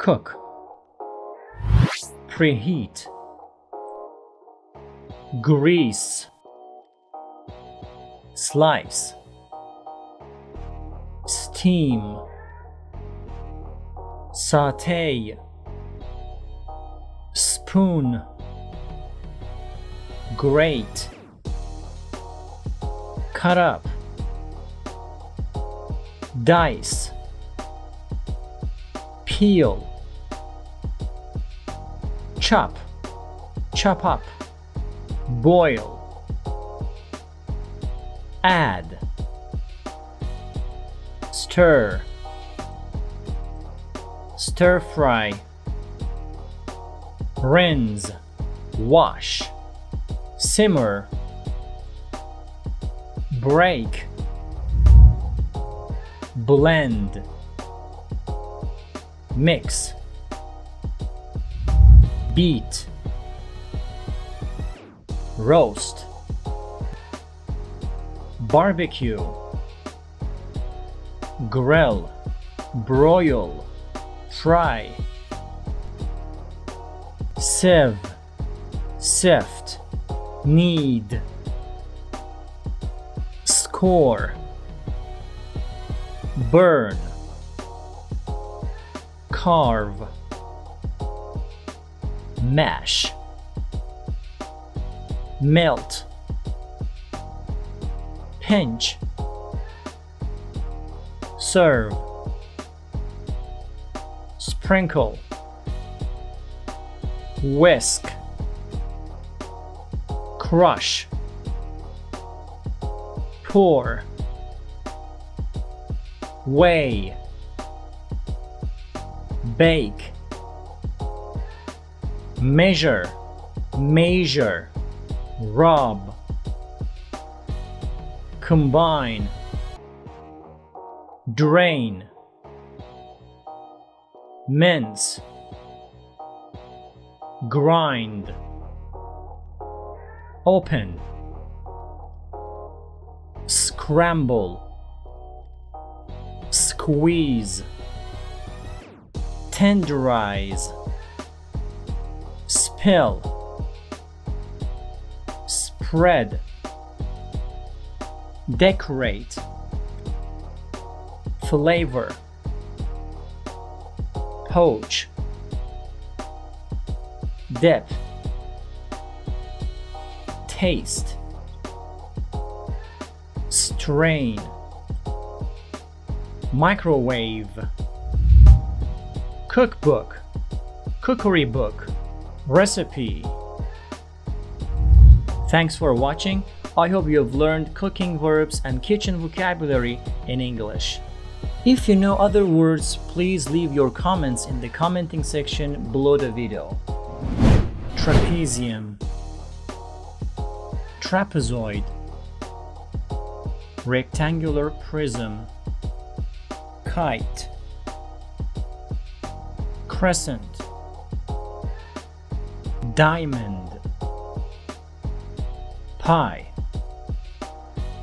Cook. Preheat. Grease. Slice. Steam. Saute. Spoon. Grate. Cut up. Dice. Peel. Chop. Chop up. Boil. Add. Stir. Stir fry. Rinse. Wash. Simmer. Break. Blend. Mix. Beat. Roast. Barbecue. Grill. Broil. Fry. Sieve. Sift. Knead. Score. Burn. Carve. Mash. Melt. Pinch. Serve. Sprinkle. Whisk. Crush. Pour. Weigh. Bake. Measure. Measure. Rub. Combine. Drain. Mince. Grind. Open. Scramble. Squeeze. Tenderize. Spill. Spread. Decorate. Flavor. Poach. Dip. Taste. Strain. Microwave. Cookbook. Cookery book. Recipe. Thanks for watching. I hope you have learned cooking verbs and kitchen vocabulary in English. If you know other words, please leave your comments in the commenting section below the video. Trapezium. Trapezoid. Rectangular prism. Kite. Crescent. Diamond. Pie.